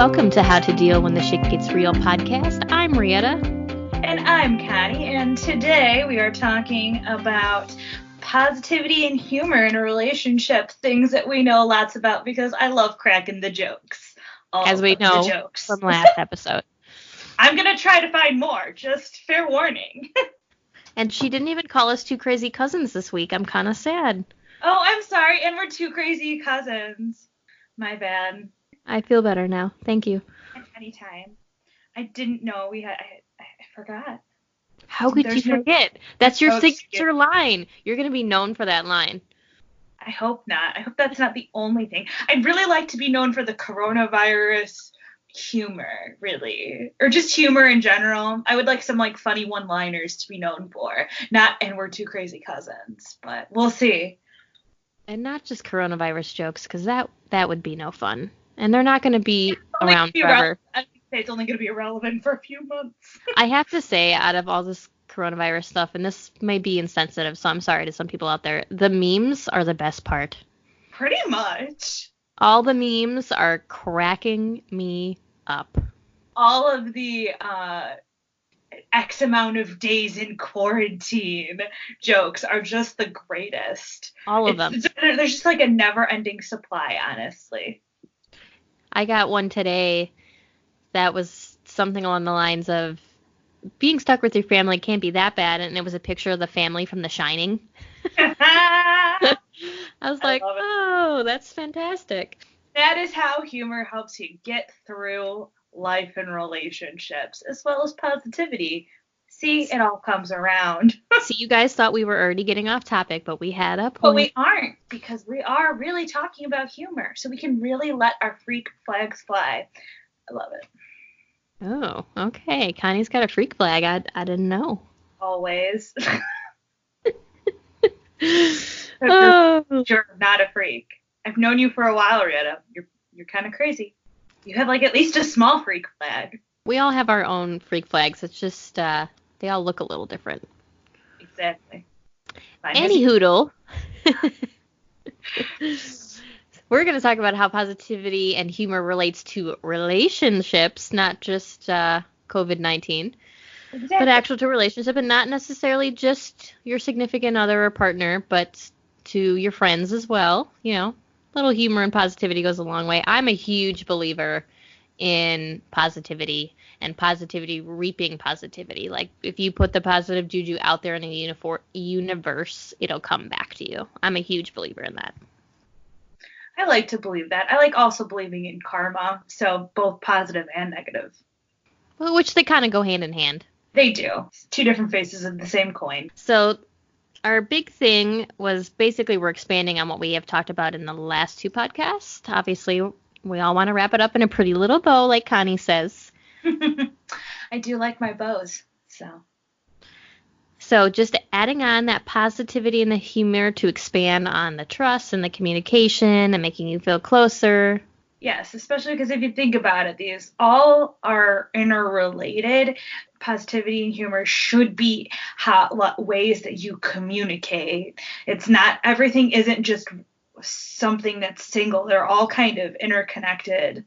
Welcome to How to Deal When the Shit Gets Real podcast. I'm Rietta. And I'm Connie, and today we are talking about positivity and humor in a relationship, things that we know lots about because I love cracking the jokes. As we know from last episode. I'm going to try to find more, just fair warning. And she didn't even call us two crazy cousins this week. I'm kind of sad. Oh, I'm sorry, and we're two crazy cousins. My bad. I feel better now. Thank you. Anytime. I didn't know we had... I forgot. How could you forget? That's your signature line. You're going to be known for that line. I hope not. I hope that's not the only thing. I'd really like to be known for the coronavirus humor, really. Or just humor in general. I would like some funny one-liners to be known for. Not, and we're two crazy cousins. But we'll see. And not just coronavirus jokes, because that would be no fun. And they're not going to be around forever. It's only going to be irrelevant for a few months. I have to say, out of all this coronavirus stuff, and this may be insensitive, so I'm sorry to some people out there, the memes are the best part. Pretty much. All the memes are cracking me up. All of the X amount of days in quarantine jokes are just the greatest. All of them. There's just a never-ending supply, honestly. I got one today that was something along the lines of being stuck with your family can't be that bad, and it was a picture of the family from The Shining. I was like, oh, that's fantastic. That is how humor helps you get through life and relationships, as well as positivity. See, it all comes around. See, you guys thought we were already getting off topic, but we had a point. But we aren't, because we are really talking about humor, so we can really let our freak flags fly. I love it. Oh, okay. Connie's got a freak flag. I didn't know. Always. Oh. You're not a freak. I've known you for a while, Rietta. You're kind of crazy. You have at least a small freak flag. We all have our own freak flags. It's just they all look a little different. Exactly. Any hoodle. We're going to talk about how positivity and humor relates to relationships, not just COVID-19, exactly. But actual to relationship, and not necessarily just your significant other or partner, but to your friends as well. You know, little humor and positivity goes a long way. I'm a huge believer in positivity and positivity reaping positivity. Like, if you put the positive juju out there in the universe, it'll come back to you. I'm a huge believer in that. I like to believe that. I like also believing in karma, so both positive and negative. Well, which they kind of go hand in hand. They do. It's two different faces of the same coin. So our big thing was basically we're expanding on what we have talked about in the last two podcasts. Obviously, we all want to wrap it up in a pretty little bow, like Connie says. I do like my bows, so. So just adding on that positivity and the humor to expand on the trust and the communication and making you feel closer. Yes, especially because if you think about it, these all are interrelated. Positivity and humor should be ways that you communicate. It's not, everything isn't just something that's single. They're all kind of interconnected.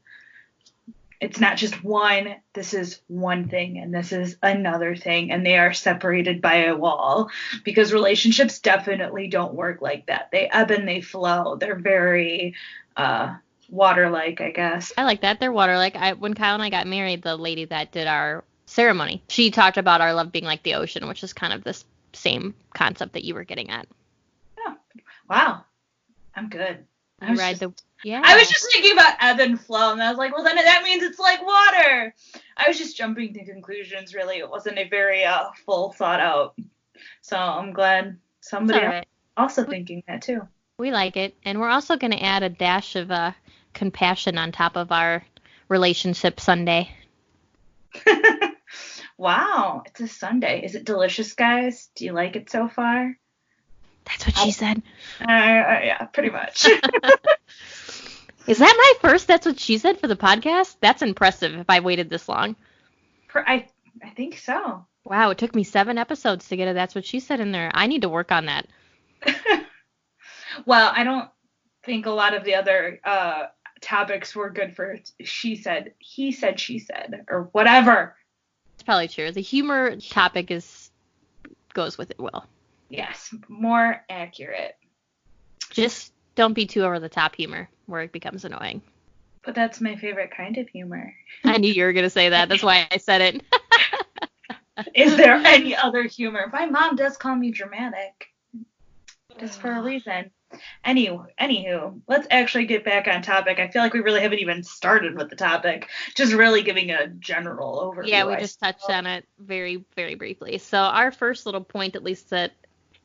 It's not just one, this is one thing, and this is another thing, and they are separated by a wall, because relationships definitely don't work like that. They ebb and they flow. They're very water-like, I guess. I like that. They're water-like. When Kyle and I got married, the lady that did our ceremony, she talked about our love being like the ocean, which is kind of the same concept that you were getting at. Oh, wow. I'm good. I was just thinking about ebb and flow, and I was like, well, then that means it's like water. I was just jumping to conclusions, really. It wasn't a very full thought out. So I'm glad somebody else also thinking that, too. We like it. And we're also going to add a dash of compassion on top of our relationship sundae. Wow. It's a sundae. Is it delicious, guys? Do you like it so far? That's what she said. Yeah, pretty much. Is that my first That's What She Said for the podcast? That's impressive if I waited this long. I think so. Wow, it took me 7 episodes to get a That's What She Said in there. I need to work on that. Well, I don't think a lot of the other topics were good for she said, he said, she said, or whatever. It's probably true. The humor topic goes with it well. Yes, more accurate. Just don't be too over the top humor where it becomes annoying. But that's my favorite kind of humor. I knew you were going to say that. That's why I said it. Is there any other humor? My mom does call me dramatic. Just for a reason. Anywho, let's actually get back on topic. I feel like we really haven't even started with the topic. Just really giving a general overview. Yeah, we just touched on it very, very briefly. So our first little point, at least that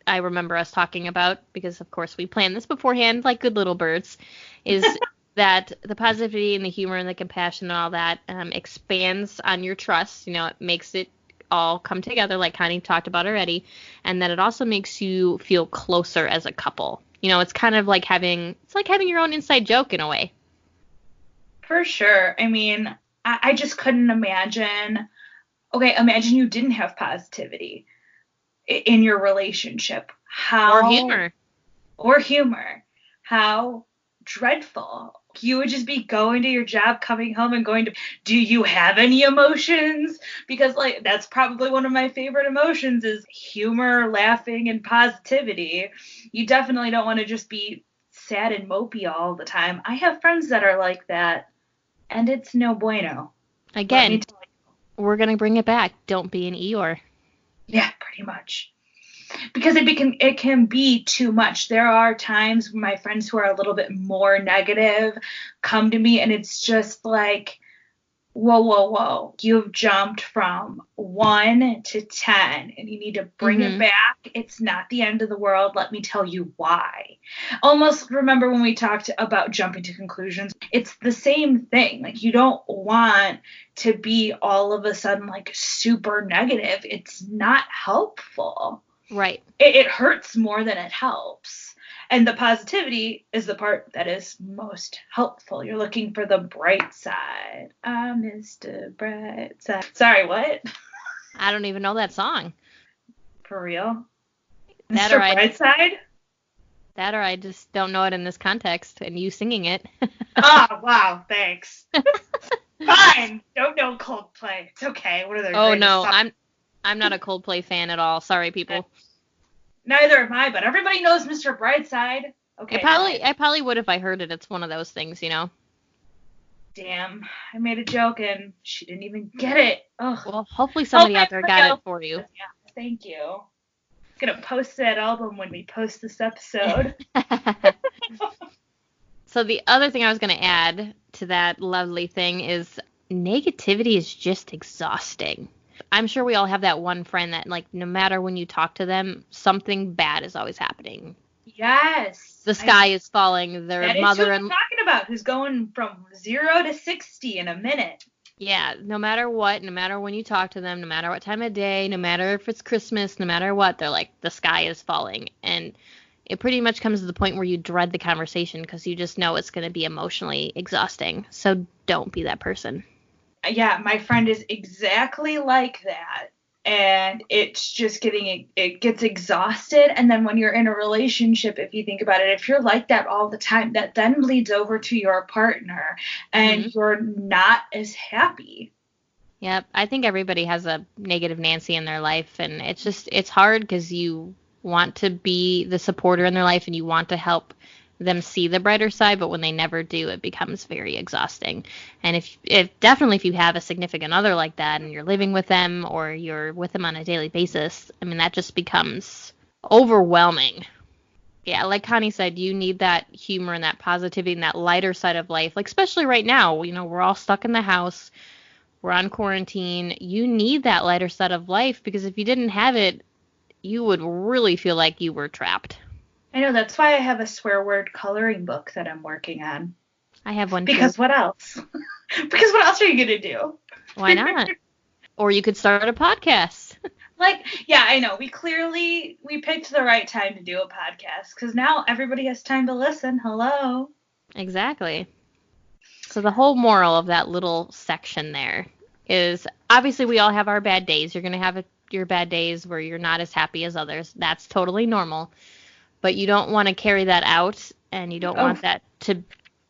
I remember us talking about, because of course we planned this beforehand like good little birds, is that the positivity and the humor and the compassion and all that expands on your trust. It makes it all come together like Connie talked about already, and that it also makes you feel closer as a couple. It's kind of like having your own inside joke in a way. For sure. I mean, I just couldn't imagine. Okay, imagine you didn't have positivity in your relationship. Or humor. How dreadful. You would just be going to your job, coming home, and going to, do you have any emotions? Because, that's probably one of my favorite emotions is humor, laughing, and positivity. You definitely don't want to just be sad and mopey all the time. I have friends that are like that, and it's no bueno. Again, we're going to bring it back. Don't be an Eeyore. Yeah, pretty much. Because it can be too much. There are times when my friends who are a little bit more negative come to me, and it's just like, whoa. You've jumped from 1 to 10, and you need to bring it back. It's not the end of the world. Let me tell you why. Almost remember when we talked about jumping to conclusions. It's the same thing. You don't want to be all of a sudden super negative. It's not helpful. Right. It hurts more than it helps. And the positivity is the part that is most helpful. You're looking for the bright side. I'm Mr. Brightside. Sorry, what? I don't even know that song. For real? That Mr. Brightside? That or I just don't know it in this context, and you singing it. Oh, wow, thanks. Fine. Don't know Coldplay. It's okay. What are their Oh, no, songs? I'm not a Coldplay fan at all. Sorry, people. Neither am I, but everybody knows Mr. Brightside. Okay. I probably would if I heard it. It's one of those things, Damn, I made a joke and she didn't even get it. Ugh. Well, hopefully somebody out there got it for you. Yeah, thank you. I'm gonna post that album when we post this episode. So the other thing I was gonna add to that lovely thing is negativity is just exhausting. I'm sure we all have that one friend that, no matter when you talk to them, something bad is always happening. Yes. The sky is falling. Their that mother is who I'm talking about, who's going from 0 to 60 in a minute. Yeah, no matter what, no matter when you talk to them, no matter what time of day, no matter if it's Christmas, no matter what, they're like, the sky is falling. And it pretty much comes to the point where you dread the conversation because you just know it's going to be emotionally exhausting. So don't be that person. Yeah, my friend is exactly like that. And it's just it gets exhausted. And then when you're in a relationship, if you think about it, if you're like that all the time, that then bleeds over to your partner and you're not as happy. Yep. I think everybody has a negative Nancy in their life. And it's hard because you want to be the supporter in their life and you want to help them see the brighter side, but when they never do, it becomes very exhausting. And if you have a significant other like that and you're living with them or you're with them on a daily basis, I mean, that just becomes overwhelming. Yeah, like Connie said, you need that humor and that positivity and that lighter side of life. Especially right now, we're all stuck in the house. We're on quarantine. You need that lighter side of life because if you didn't have it, you would really feel like you were trapped. I know, that's why I have a swear word coloring book that I'm working on. I have one because too. What else? Because what else are you going to do? Why not? Or you could start a podcast. Yeah, I know. We picked the right time to do a podcast because now everybody has time to listen. Hello. Exactly. So the whole moral of that little section there is obviously we all have our bad days. You're going to have your bad days where you're not as happy as others. That's totally normal. But you don't want to carry that out, and you don't want that to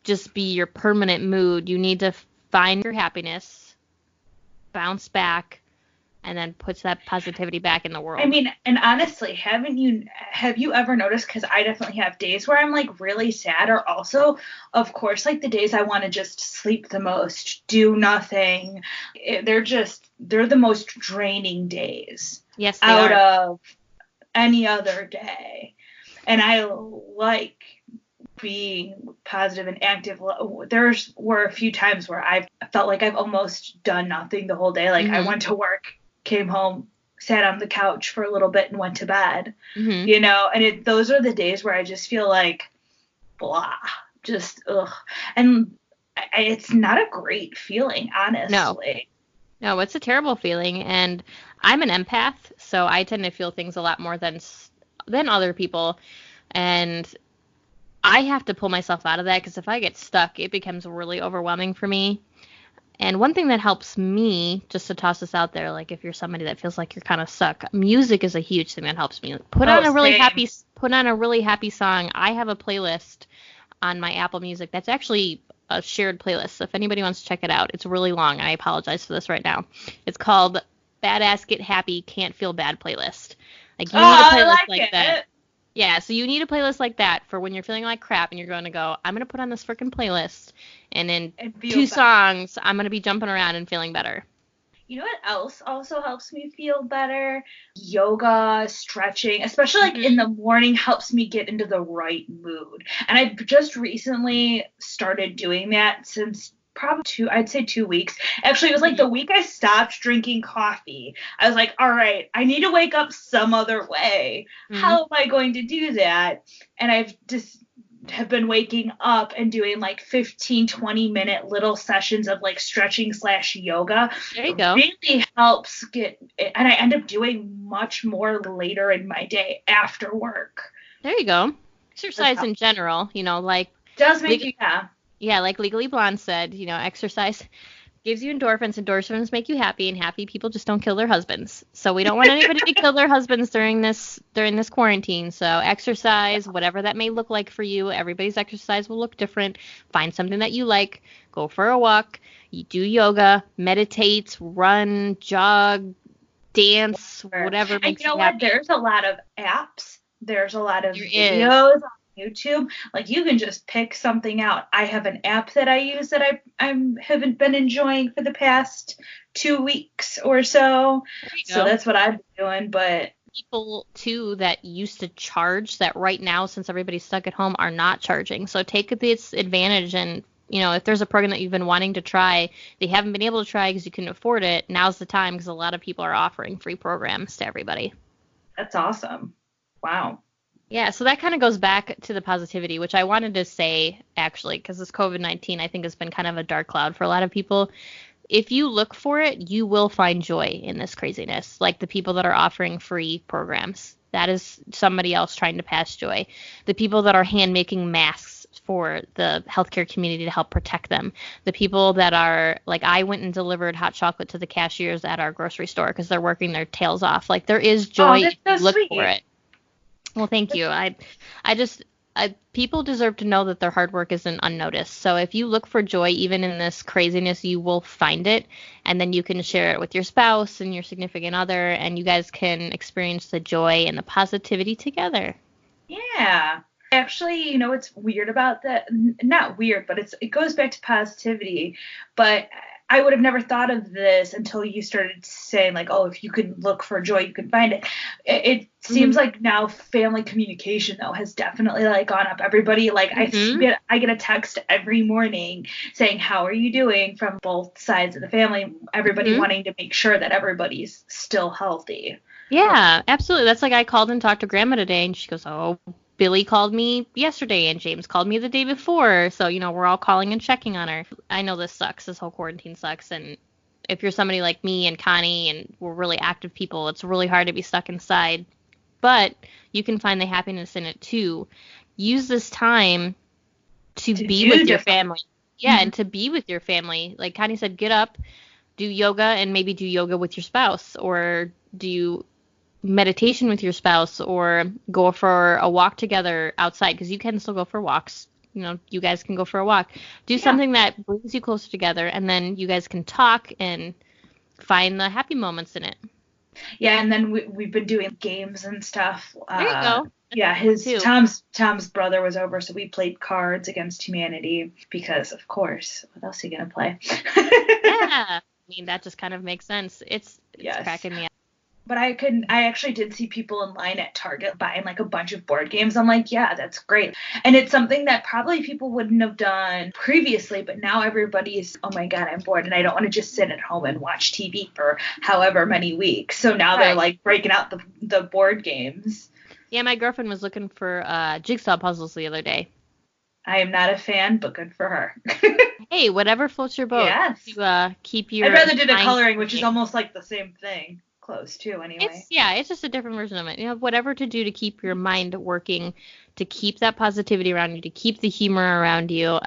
just be your permanent mood. You need to find your happiness, bounce back, and then puts that positivity back in the world. I mean, and honestly, have you ever noticed, because I definitely have days where I'm like really sad, or also, of course, like the days I want to just sleep the most, do nothing. They're the most draining days. Yes, they out are. of any other day. And I like being positive and active. Were a few times where I felt like I've almost done nothing the whole day. Like I went to work, came home, sat on the couch for a little bit and went to bed, you know, and those are the days where I just feel like blah, just ugh. And it's not a great feeling, honestly. No, it's a terrible feeling. And I'm an empath, so I tend to feel things a lot more than other people. And I have to pull myself out of that, because if I get stuck, it becomes really overwhelming for me. And one thing that helps me, just to toss this out there, like if you're somebody that feels like you're kind of stuck, music is a huge thing that helps me. Put on a really happy song. I have a playlist on my Apple Music that's actually a shared playlist. So if anybody wants to check it out, it's really long. I apologize for this right now. It's called Badass Get Happy Can't Feel Bad Playlist. Like you need a playlist like that. Yeah, so you need a playlist like that for when you're feeling like crap and you're going to go, I'm going to put on this freaking playlist, and in 2 songs, I'm going to be jumping around and feeling better. You know what else also helps me feel better? Yoga, stretching, especially like in the morning, helps me get into the right mood. And I just recently started doing that since probably 2 weeks. Actually, it was like the week I stopped drinking coffee. I was like, all right, I need to wake up some other way. How am I going to do that? And I've just have been waking up and doing like 15-20 minute little sessions of like stretching / yoga. There you go. It really helps and I end up doing much more later in my day after work. There you go. Exercise in general, you know, like does make you like Legally Blonde said, you know, exercise gives you endorphins. Endorphins make you happy, and happy people just don't kill their husbands. So we don't want anybody to kill their husbands during this quarantine. So exercise, whatever that may look like for you. Everybody's exercise will look different. Find something that you like. Go for a walk. You do yoga, meditate, run, jog, dance, whatever makes you happy. And you know what? There's a lot of apps. There's a lot of videos on YouTube. Like you can just pick something out. I have an app that I use that I haven't been enjoying for the past 2 weeks or so. So that's what I've been doing. But people too that used to charge, that right now, since everybody's stuck at home, are not charging. So take this advantage, and you know, if there's a program that you've been wanting to try, they haven't been able to try because you couldn't afford it, now's the time, because a lot of people are offering free programs to everybody. That's awesome. Wow. Yeah, so that kind of goes back to the positivity, which I wanted to say, actually, because this COVID-19, I think, has been kind of a dark cloud for a lot of people. If you look for it, you will find joy in this craziness, like the people that are offering free programs. That is somebody else trying to pass joy. The people that are hand-making masks for the healthcare community to help protect them. The people that are, like, I went and delivered hot chocolate to the cashiers at our grocery store because they're working their tails off. Like, there is joy if you look for it. Well, thank you. People deserve to know that their hard work isn't unnoticed. So if you look for joy, even in this craziness, you will find it. And then you can share it with your spouse and your significant other, and you guys can experience the joy and the positivity together. Yeah. Actually, you know what's weird about that? Not weird, but it goes back to positivity. But I would have never thought of this until you started saying, like, oh, if you could look for joy, you can find it. It seems like now family communication, though, has definitely, like, gone up. Everybody, like, I get a text every morning saying, how are you doing, from both sides of the family, everybody wanting to make sure that everybody's still healthy. Yeah, absolutely. That's like I called and talked to Grandma today, and she goes, oh, Billy called me yesterday and James called me the day before. So, you know, we're all calling and checking on her. I know this sucks. This whole quarantine sucks. And if you're somebody like me and Connie and we're really active people, it's really hard to be stuck inside. But you can find the happiness in it too. Use this time to be with your family. Yeah, and to be with your family. Like Connie said, get up, do yoga, and maybe do yoga with your spouse, or do meditation with your spouse, or go for a walk together outside, because you can still go for walks you guys can go for a walk. Do something that brings you closer together, and then you guys can talk and find the happy moments in it. Yeah, and then we've been doing games and stuff. There you go. Yeah, Tom's brother was over, so we played Cards Against Humanity because, of course, what else are you gonna play? Yeah, I mean that just kind of makes sense. It's cracking me up. But I actually did see people in line at Target buying like a bunch of board games. I'm like, yeah, that's great. And it's something that probably people wouldn't have done previously, but now everybody's, oh my God, I'm bored and I don't want to just sit at home and watch TV for however many weeks. So now they're like breaking out the board games. Yeah, my girlfriend was looking for jigsaw puzzles the other day. I am not a fan, but good for her. Hey, whatever floats your boat. Yes. To keep your I'd rather do the coloring, which is almost like the same thing. Close too, anyway. It's just a different version of it. Whatever to do to keep your mind working, to keep that positivity around you, to keep the humor around you.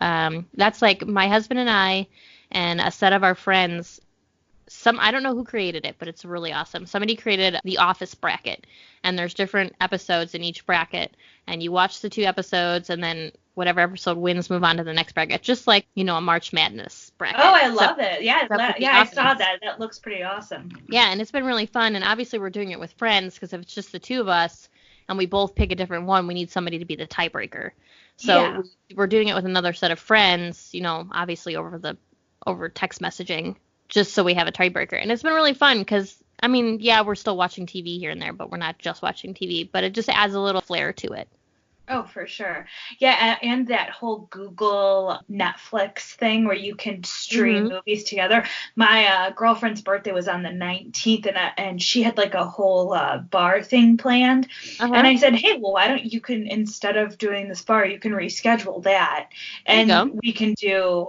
That's like my husband and I and a set of our friends. I don't know who created it, but it's really awesome. Somebody created the Office bracket, and there's different episodes in each bracket, and you watch the 2 episodes, and then whatever episode wins, move on to the next bracket, just like a March Madness bracket. Oh, I love it. Yeah, I saw that. That looks pretty awesome. Yeah, and it's been really fun, and obviously we're doing it with friends because if it's just the 2 of us and we both pick a different one, we need somebody to be the tiebreaker. So we're doing it with another set of friends, obviously over text messaging, just so we have a tiebreaker. And it's been really fun because, we're still watching TV here and there, but we're not just watching TV, but it just adds a little flair to it. Oh, for sure. Yeah, and that whole Google Netflix thing where you can stream movies together. My girlfriend's birthday was on the 19th, and she had like a whole bar thing planned. And I said, hey, well, why don't you instead of doing this bar, you can reschedule that, and we can do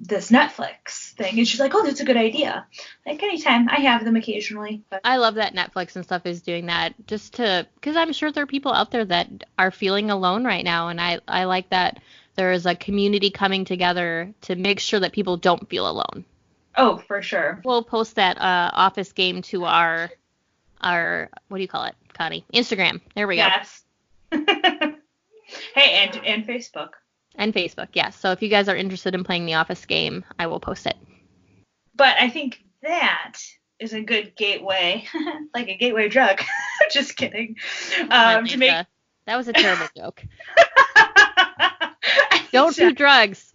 this Netflix thing. And she's like, oh, that's a good idea. Like anytime. I have them occasionally. But. I love that Netflix and stuff is doing that because I'm sure there are people out there that are feeling alone right now, and I like that there is a community coming together to make sure that people don't feel alone. Oh, for sure. We'll post that Office game to our what do you call it, Connie? Instagram. There we go. Yes. Hey, and Facebook. And Facebook, yes. So if you guys are interested in playing the Office game, I will post it. But I think that is a good gateway, like a gateway drug. Just kidding. To make. That was a terrible joke. Don't do drugs.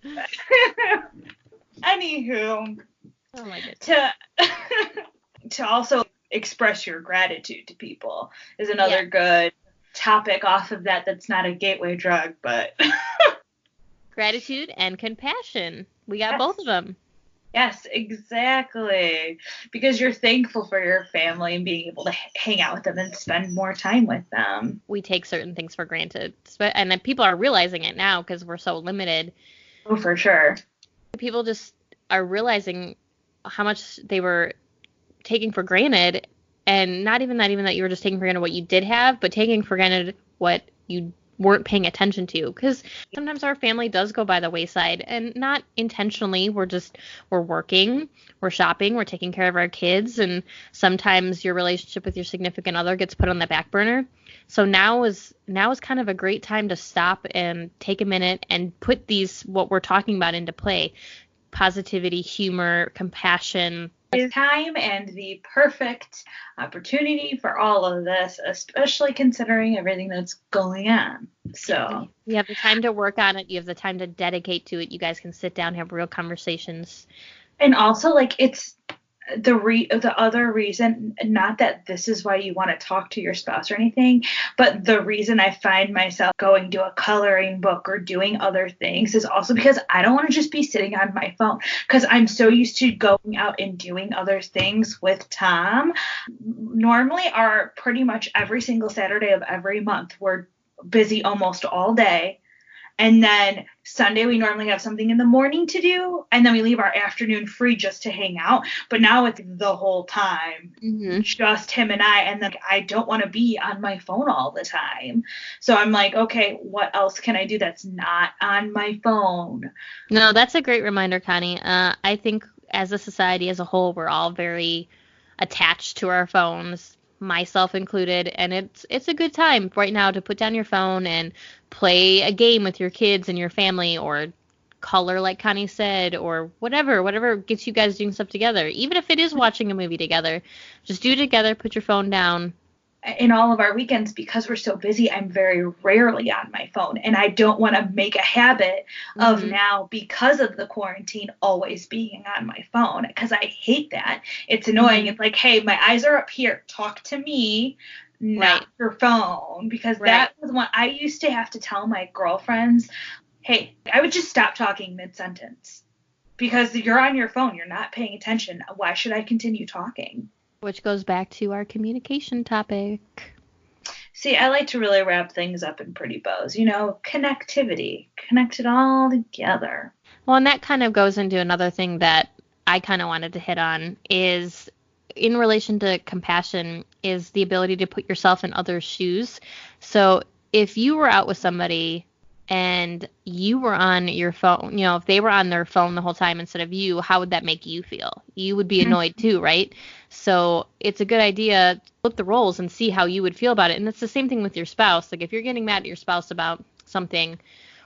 Anywho. Oh my goodness. To also express your gratitude to people is another good topic off of that. That's not a gateway drug, but. Gratitude and compassion. We got both of them. Yes, exactly. Because you're thankful for your family and being able to hang out with them and spend more time with them. We take certain things for granted. And then people are realizing it now because we're so limited. Oh, for sure. People just are realizing how much they were taking for granted. And not even that you were just taking for granted what you did have, but taking for granted what you weren't paying attention to, because sometimes our family does go by the wayside, and not intentionally. We're working, we're shopping, we're taking care of our kids, and sometimes your relationship with your significant other gets put on the back burner. So now is kind of a great time to stop and take a minute and put what we're talking about into play. Positivity, humor, compassion. Time and the perfect opportunity for all of this, especially considering everything that's going on. So you have the time to work on it. You have the time to dedicate to it. You guys can sit down, have real conversations. And also, like, it's the other reason, not that this is why you want to talk to your spouse or anything, but the reason I find myself going to a coloring book or doing other things is also because I don't want to just be sitting on my phone, because I'm so used to going out and doing other things with Tom. Normally, pretty much every single Saturday of every month, we're busy almost all day. And then Sunday, we normally have something in the morning to do, and then we leave our afternoon free just to hang out. But now it's the whole time, just him and I, and then I don't want to be on my phone all the time. So I'm like, okay, what else can I do that's not on my phone? No, that's a great reminder, Connie. I think as a society as a whole, we're all very attached to our phones. myself included, and it's a good time right now to put down your phone and play a game with your kids and your family, or color like Connie said, or whatever gets you guys doing stuff together. Even if it is watching a movie together, just do it together, put your phone down. In all of our weekends, because we're so busy, I'm very rarely on my phone. And I don't want to make a habit of now, because of the quarantine, always being on my phone, because I hate that. It's annoying. It's like, hey, my eyes are up here. Talk to me, not your phone. Because that was one I used to have to tell my girlfriends, hey, I would just stop talking mid-sentence. Because you're on your phone. You're not paying attention. Why should I continue talking? Which goes back to our communication topic. See, I like to really wrap things up in pretty bows. Connectivity. Connect it all together. Well, and that kind of goes into another thing that I kind of wanted to hit on, is in relation to compassion, is the ability to put yourself in others' shoes. So if you were out with somebody and you were on your phone, if they were on their phone the whole time instead of you, how would that make you feel? You would be annoyed too, right? So it's a good idea to flip the roles and see how you would feel about it. And it's the same thing with your spouse. Like if you're getting mad at your spouse about something,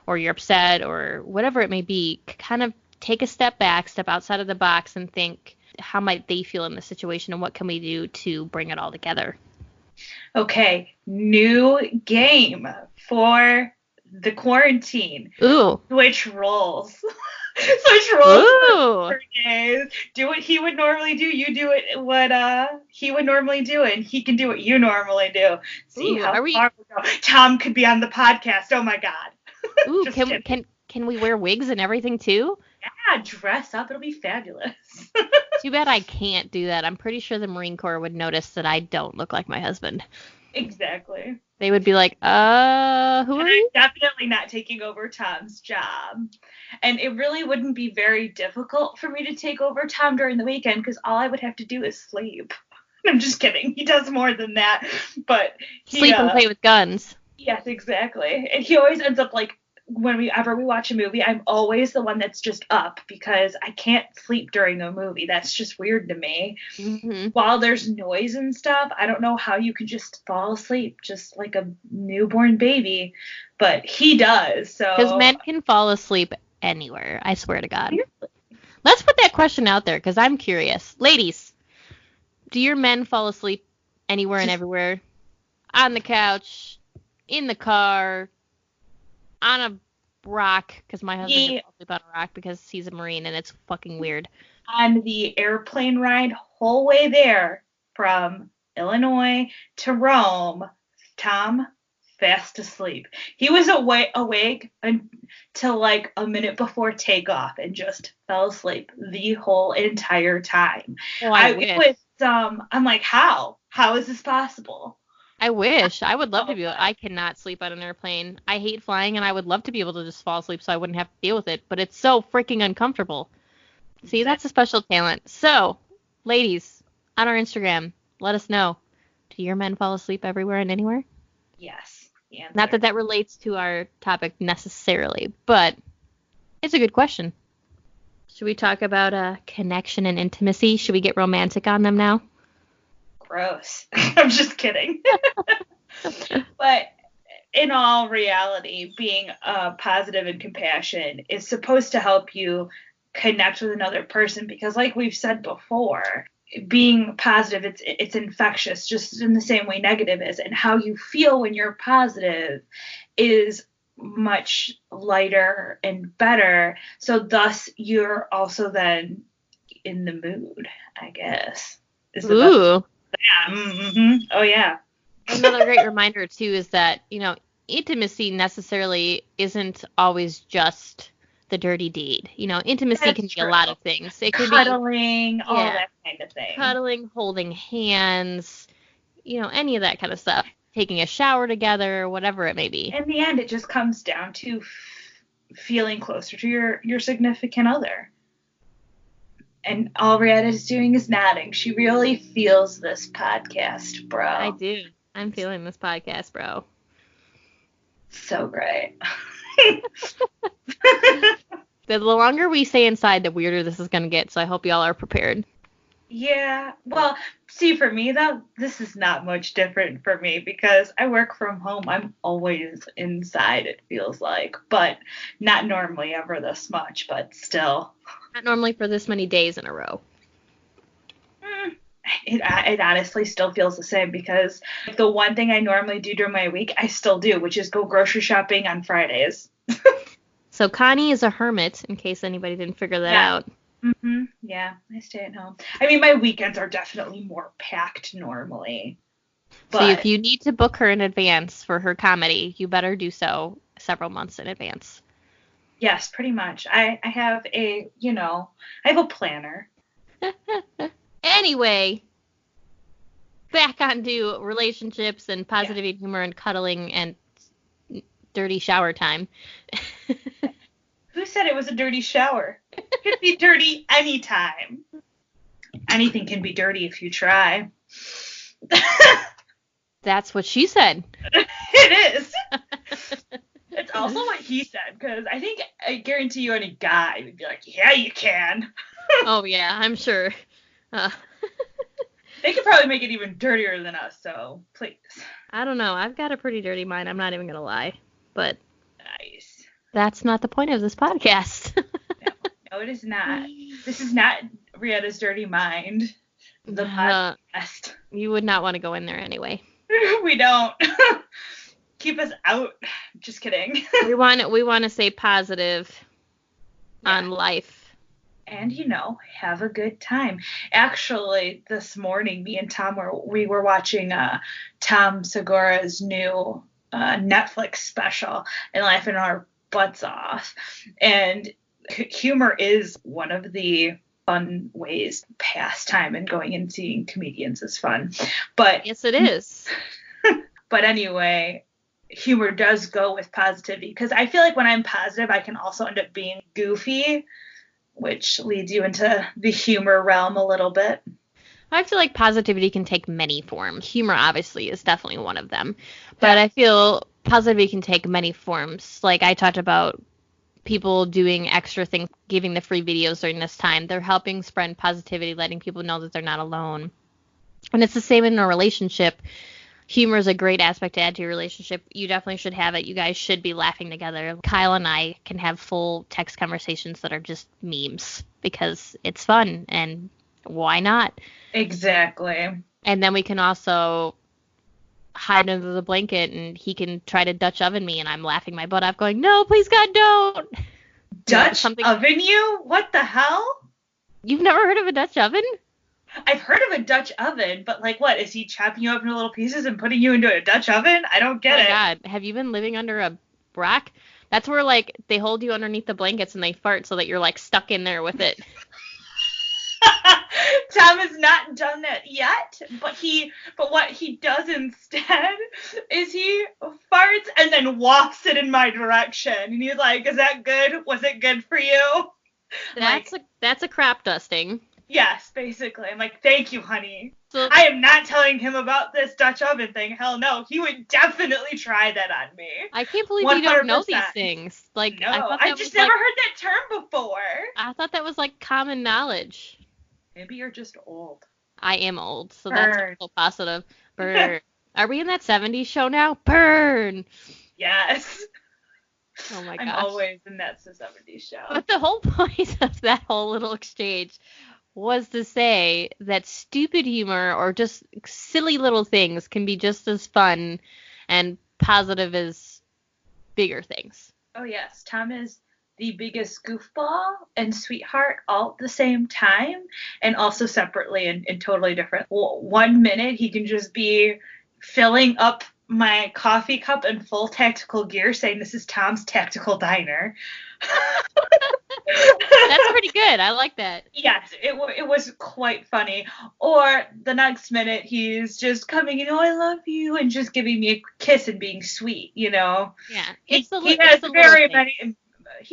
or you're upset, or whatever it may be, kind of take a step back, step outside of the box, and think, how might they feel in this situation, and what can we do to bring it all together? Okay, new game for the quarantine. Ooh. Switch roles. Switch roles. Ooh. For days. Do what he would normally do. You do it what he would normally do, and he can do what you normally do. See how far we go. Tom could be on the podcast. Oh my God. Ooh, can we wear wigs and everything too? Yeah, dress up. It'll be fabulous. Too bad I can't do that. I'm pretty sure the Marine Corps would notice that I don't look like my husband. Exactly. They would be like, who are you? I'm definitely not taking over Tom's job. And it really wouldn't be very difficult for me to take over Tom during the weekend, because all I would have to do is sleep. I'm just kidding. He does more than that. But sleep and play with guns. Yes, exactly. And he always ends up like, whenever we watch a movie, I'm always the one that's just up, because I can't sleep during a movie. That's just weird to me. While there's noise and stuff, I don't know how you can just fall asleep just like a newborn baby, but he does. So because men can fall asleep anywhere, I swear to God. Let's put that question out there, because I'm curious. Ladies, do your men fall asleep anywhere and everywhere? On the couch, in the car, on a rock, because my husband can fall asleep on a rock because he's a Marine and it's fucking weird. On the airplane ride whole way there from Illinois to Rome, Tom fast asleep. He was awake until like a minute before takeoff and just fell asleep the whole entire time. Oh, I wish. I'm like, how is this possible? I wish. I would love to be able. I cannot sleep on an airplane. I hate flying, and I would love to be able to just fall asleep so I wouldn't have to deal with it. But it's so freaking uncomfortable. See, that's a special talent. So, ladies, on our Instagram, let us know. Do your men fall asleep everywhere and anywhere? Yes. Not that relates to our topic necessarily, but it's a good question. Should we talk about connection and intimacy? Should we get romantic on them now? Gross. I'm just kidding. But in all reality, being positive and compassion is supposed to help you connect with another person, because like we've said before, being positive, it's infectious, just in the same way negative is. And how you feel when you're positive is much lighter and better. So thus you're also then in the mood, I guess. Ooh. Yeah. Mm-hmm. Oh, yeah. Another great reminder, too, is that, intimacy necessarily isn't always just the dirty deed. Intimacy That's can be true. a lot of things. It could cuddling, all that kind of thing. Cuddling, holding hands, any of that kind of stuff. Taking a shower together, whatever it may be. In the end, it just comes down to feeling closer to your significant other. And all Rihanna is doing is nodding. She really feels this podcast, bro. I do. I'm feeling this podcast, bro. So great. The longer we stay inside, the weirder this is going to get, so I hope y'all are prepared. Yeah. Well, See, for me, though, this is not much different for me because I work from home. I'm always inside, it feels like, but not normally ever this much, but still. Not normally for this many days in a row. It honestly still feels the same because the one thing I normally do during my week, I still do, which is go grocery shopping on Fridays. So Connie is a hermit, in case anybody didn't figure that out. Yeah, I stay at home. I mean, my weekends are definitely more packed normally. But So if you need to book her in advance for her comedy, you better do so several months in advance. yes, pretty much. I have I have a planner. Anyway, back onto relationships and positivity and humor and cuddling and dirty shower time. Who said it was a dirty shower? It could be dirty anytime. Anything can be dirty if you try. That's what she said. It is. It's also what he said, because I guarantee you any guy would be like, yeah, you can. Oh, yeah, I'm sure. They could probably make it even dirtier than us, so please. I don't know. I've got a pretty dirty mind. I'm not even going to lie. But Nice. that's not the point of this podcast. No, it is not. This is not Rietta's dirty mind. The podcast. You would not want to go in there anyway. We don't. Keep us out. Just kidding. We want to stay positive on life. And, have a good time. Actually, this morning, me and Tom were watching Tom Segura's new Netflix special and laughing our butts off. And humor is one of the fun ways to pass time, and going and seeing comedians is fun. But yes, it is. But anyway, humor does go with positivity, because I feel like when I'm positive, I can also end up being goofy, which leads you into the humor realm a little bit. I feel like positivity can take many forms. Humor, obviously, is definitely one of them. But I feel positivity can take many forms. Like I talked about people doing extra things, giving the free videos during this time. They're helping spread positivity, letting people know that they're not alone. And it's the same in a relationship. Humor is a great aspect to add to your relationship. You definitely should have it. You guys should be laughing together. Kyle and I can have full text conversations that are just memes because it's fun, and why not? Exactly. And then we can also hide under the blanket, and he can try to Dutch oven me, and I'm laughing my butt off going, no, please God, don't. Dutch oven you? What the hell? You've never heard of a Dutch oven? I've heard of a Dutch oven, but like what? Is he chopping you up into little pieces and putting you into a Dutch oven? I don't get it. Oh my God, have you been living under a rock? That's where like they hold you underneath the blankets and they fart so that you're like stuck in there with it. Tom has not done that yet, but what he does instead is he farts and then wafts it in my direction, and he's like, "Is that good? Was it good for you?" That's a crap dusting. Yes, basically. I'm like, thank you, honey. So, I am not telling him about this Dutch oven thing. Hell no. He would definitely try that on me. I can't believe you don't know these things. Like, no, I just never heard that term before. I thought that was like common knowledge. Maybe you're just old. I am old, so that's a little positive. Burn. Are we in that 70s show now? Burn. Yes. Oh my gosh. I'm always in that 70s show. But the whole point of that whole little exchange was to say that stupid humor or just silly little things can be just as fun and positive as bigger things. Oh, yes. Tom is the biggest goofball and sweetheart all at the same time, and also separately and totally different. 1 minute, he can just be filling up my coffee cup in full tactical gear, saying this is Tom's Tactical Diner. That's pretty good. I like that. Yes, it was quite funny. Or the next minute, he's just coming, I love you, and just giving me a kiss and being sweet, Yeah, he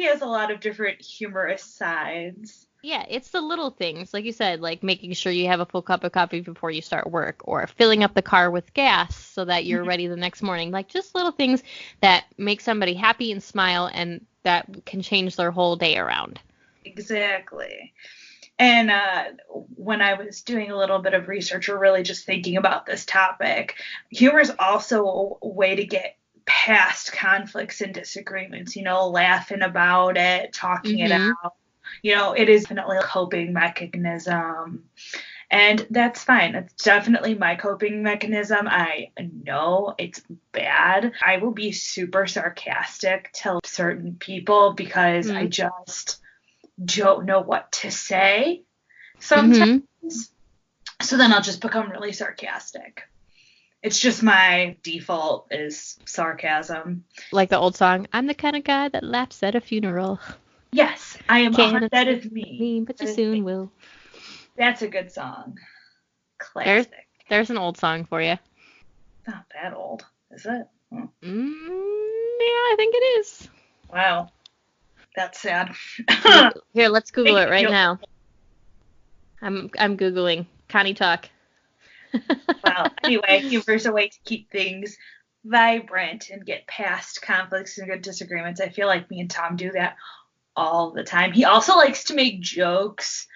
has a lot of different humorous sides. Yeah, it's the little things, like you said, like making sure you have a full cup of coffee before you start work, or filling up the car with gas so that you're ready the next morning. Like just little things that make somebody happy and smile, and that can change their whole day around. Exactly. And when I was doing a little bit of research or really just thinking about this topic, humor is also a way to get past conflicts and disagreements, laughing about it, talking it Mm-hmm. out. It is definitely a coping mechanism. And that's fine. It's definitely my coping mechanism. I know it's bad. I will be super sarcastic to certain people because I Mm-hmm. just don't know what to say Mm-hmm. sometimes. So then I'll just become really sarcastic. It's just my default is sarcasm. Like the old song, I'm the kind of guy that laughs at a funeral. Yes, I am. Can't That say is me. mean, but you That is soon me. will. That's a good song. There's Classic. there's an old song for you. Not that old, is it? Oh, Yeah, I think it is. wow, that's sad. Here, let's Google Make it me right feel now. I'm Googling Connie Talk. well. Anyway, humor's a way to keep things vibrant and get past conflicts and good disagreements. I feel like me and Tom do that all the time. He also likes to make jokes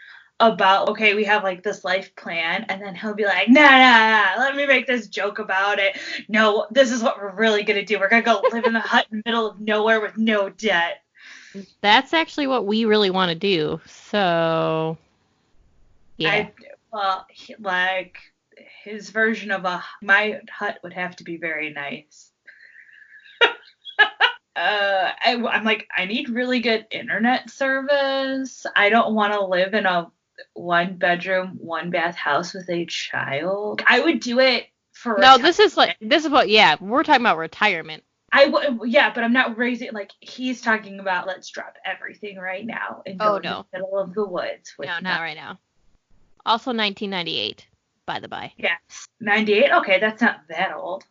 about, okay, we have like this life plan, and then he'll be like, nah, let me make this joke about it. No, this is what we're really gonna do. We're gonna go live in a hut in the middle of nowhere with no debt. That's actually what we really want to do. So, yeah. I well, like his version of my hut would have to be very nice. I'm like, I need really good internet service. I don't want to live in a one bedroom, one bath house with a child. I would do it for No, retirement. this is what, yeah, we're talking about retirement. I would, yeah, but I'm not raising like he's talking about. Let's drop everything right now and Oh go to the no. middle of the woods with No, no. not right now. Also 1998, by the by. Yes, 98. Okay, that's not that old.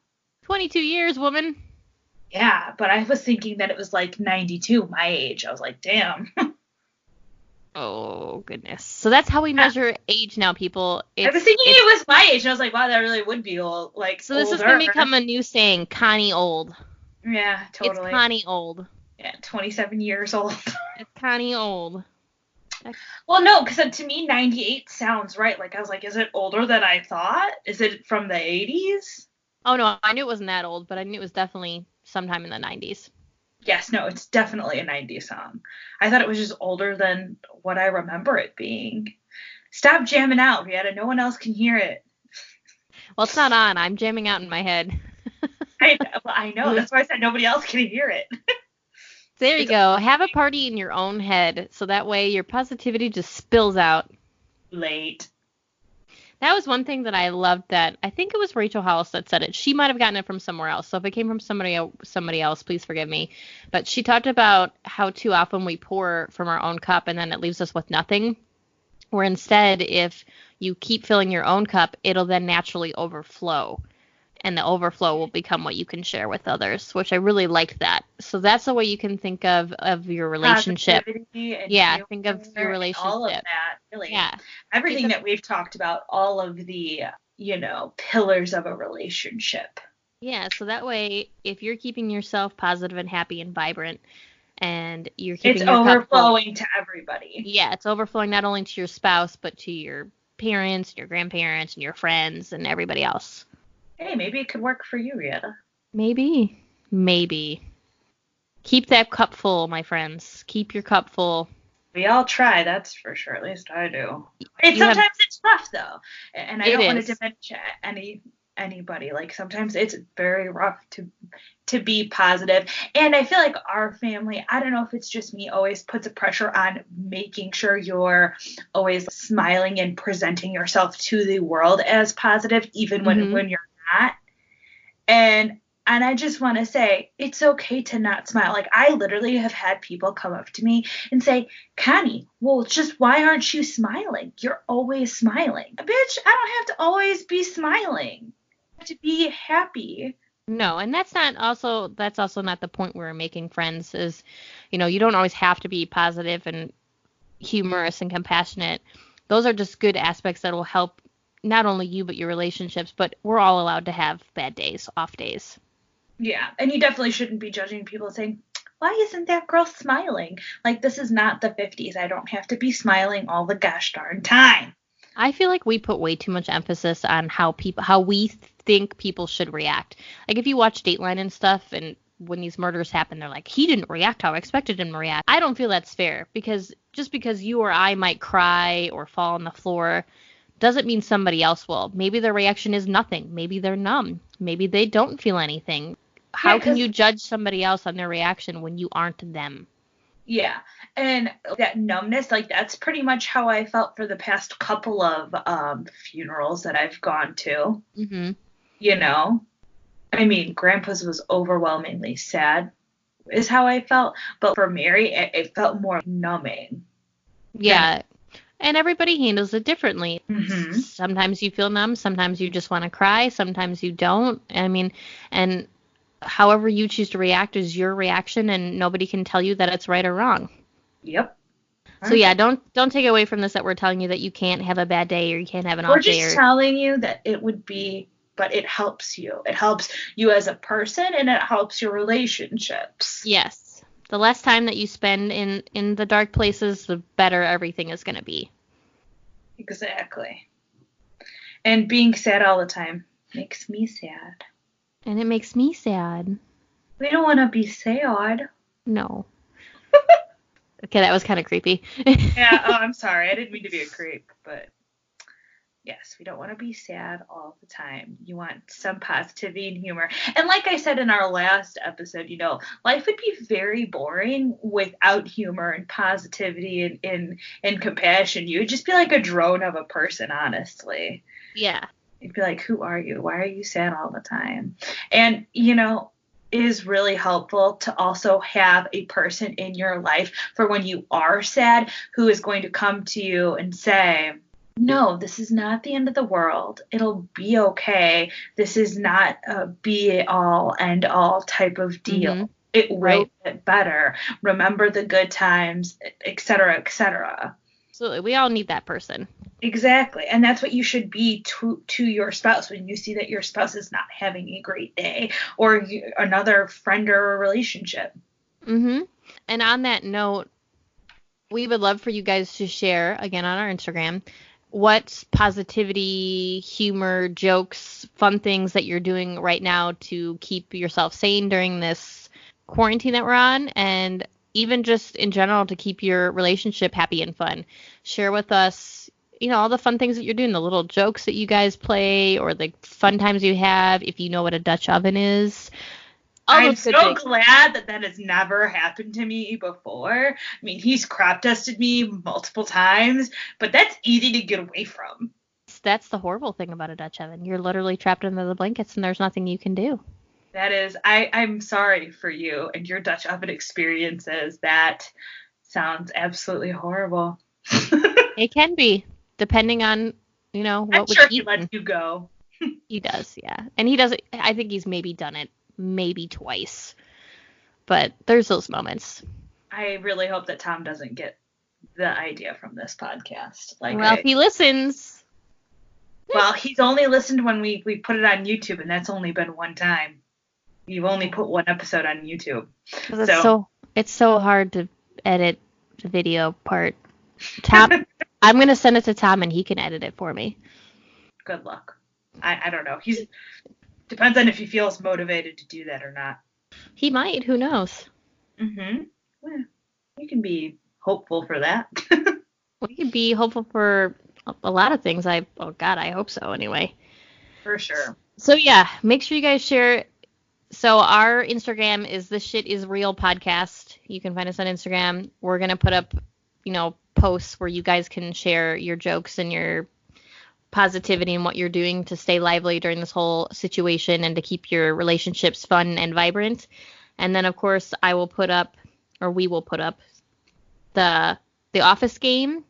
22 years, woman. Yeah, but I was thinking that it was like 92, my age. I was like, damn. Oh, goodness. So that's how we measure age now, people. I was thinking it was my age, and I was like, wow, that really would be old, like So this is going older. to become a new saying, Connie old. Yeah, It's totally. Connie old. Yeah, 27 years old. It's Connie old. Well, no, because to me, 98 sounds right. Like, I was like, is it older than I thought? Is it from the 80s? Oh no, I knew it wasn't that old, but I knew it was definitely sometime in the 90s. Yes, no, it's definitely a 90s song. I thought it was just older than what I remember it being. Stop jamming out, Rihanna. No one else can hear it. Well, it's not on. I'm jamming out in my head. I know. That's why I said nobody else can hear it. There you It's go. Have a party in your own head, so that way your positivity just spills out. late. That was one thing that I loved that I think it was Rachel Hollis that said it. She might have gotten it from somewhere else. So if it came from somebody else, please forgive me. But she talked about how too often we pour from our own cup and then it leaves us with nothing. Where instead, if you keep filling your own cup, it'll then naturally overflow. And the overflow will become what you can share with others, which I really liked that. So that's the way you can think of your relationship. Positivity and Yeah, humor think of your and all of relationship. that, really. Yeah. Everything Think of that we've talked about, all of the, pillars of a relationship. Yeah, so that way, if you're keeping yourself positive and happy and vibrant, and you're It's keeping your cup full, overflowing to everybody. yeah, it's overflowing not only to your spouse, but to your parents, your grandparents, and your friends, and everybody else. Hey, maybe it could work for you, Rieta. Maybe. Keep that cup full, my friends. Keep your cup full. We all try, that's for sure. At least I do. You have, Sometimes it's rough though, and I it don't want to is. diminish anybody. Like sometimes it's very rough to be positive, and I feel like our family. I don't know if it's just me. Always puts a pressure on making sure you're always smiling and presenting yourself to the world as positive, even when you're not. And I just want to say, it's okay to not smile. Like, I literally have had people come up to me and say, Connie, well, just why aren't you smiling? You're always smiling. Bitch, I don't have to always be smiling. I have to be happy. No, and that's also not the point where we're making friends is, you don't always have to be positive and humorous and compassionate. Those are just good aspects that will help not only you but your relationships, but we're all allowed to have bad days, off days. Yeah, and you definitely shouldn't be judging people saying, why isn't that girl smiling? Like, this is not the 50s. I don't have to be smiling all the gosh darn time. I feel like we put way too much emphasis on how we think people should react. Like if you watch Dateline and stuff, and when these murders happen, they're like, he didn't react how I expected him to react. I don't feel that's fair, because just because you or I might cry or fall on the floor doesn't mean somebody else will. Maybe their reaction is nothing. Maybe they're numb. Maybe they don't feel anything. How can you judge somebody else on their reaction when you aren't them? Yeah. And that numbness, like, that's pretty much how I felt for the past couple of funerals that I've gone to. Mm-hmm. You know? I mean, Grandpa's was overwhelmingly sad, is how I felt. But for Mary, it felt more numbing. Yeah. And everybody handles it differently. Mm-hmm. Sometimes you feel numb. Sometimes you just want to cry. Sometimes you don't. I mean, and however you choose to react is your reaction, and nobody can tell you that it's right or wrong. Yep. So yeah, don't take away from this that we're telling you that you can't have a bad day or you can't have an off day. We're just telling you that it would be, but it helps you. It helps you as a person, and it helps your relationships. Yes. The less time that you spend in the dark places, the better everything is going to be. Exactly. And being sad all the time makes me sad. And it makes me sad. We don't want to be sad. No. Okay, that was kind of creepy. Yeah, I'm sorry. I didn't mean to be a creep, but yes, we don't want to be sad all the time. You want some positivity and humor. And like I said in our last episode, life would be very boring without humor and positivity and compassion. You would just be like a drone of a person, honestly. Yeah. You'd be like, who are you? Why are you sad all the time? And, it is really helpful to also have a person in your life for when you are sad who is going to come to you and say, no, this is not the end of the world. It'll be okay. This is not a be-all, end-all type of deal. Mm-hmm. It will get better. Remember the good times, et cetera, et cetera. Absolutely. We all need that person. Exactly. And that's what you should be to your spouse when you see that your spouse is not having a great day, or another friend or a relationship. Mm-hmm. And on that note, we would love for you guys to share, again, on our Instagram, what positivity, humor, jokes, fun things that you're doing right now to keep yourself sane during this quarantine that we're on, and even just in general to keep your relationship happy and fun. Share with us, all the fun things that you're doing, the little jokes that you guys play, or the fun times you have, if you know what a Dutch oven is. I'm so glad that has never happened to me before. I mean, he's crop dusted me multiple times, but that's easy to get away from. That's the horrible thing about a Dutch oven. You're literally trapped under the blankets and there's nothing you can do. That is, I'm sorry for you and your Dutch oven experiences. That sounds absolutely horrible. It can be, depending on, what I'm sure he lets you go. He does, yeah. And he does, I think he's maybe done it maybe twice. But there's those moments. I really hope that Tom doesn't get the idea from this podcast. If he listens. Well, he's only listened when we put it on YouTube, and that's only been one time. You've only put one episode on YouTube. It's so hard to edit the video part. Tom, I'm going to send it to Tom, and he can edit it for me. Good luck. I don't know. Depends on if he feels motivated to do that or not. He might. Who knows? Mm-hmm. Well, you can be hopeful for that. We can be hopeful for a lot of things. I hope so anyway. For sure. So, yeah, make sure you guys share. So, our Instagram is This Shit Is Real Podcast. You can find us on Instagram. We're going to put up, posts where you guys can share your jokes and your positivity and what you're doing to stay lively during this whole situation and to keep your relationships fun and vibrant. And then, of course, we will put up the Office game,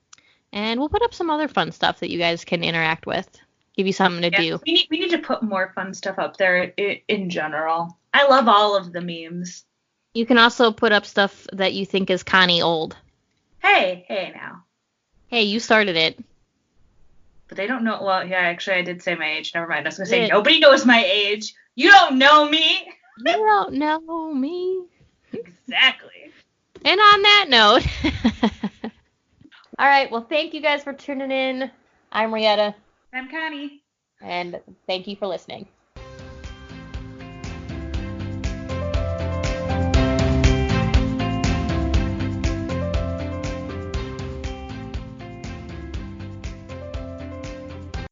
and we'll put up some other fun stuff that you guys can interact with, give you something to do. We need to put more fun stuff up there in general. I love all of the memes. You can also put up stuff that you think is Connie old. Hey now. Hey, you started it. But they don't know. Well, yeah, actually, I did say my age. Never mind. I was going to say, nobody knows my age. You don't know me. You don't know me. Exactly. And on that note, all right, well, thank you guys for tuning in. I'm Rietta. I'm Connie. And thank you for listening.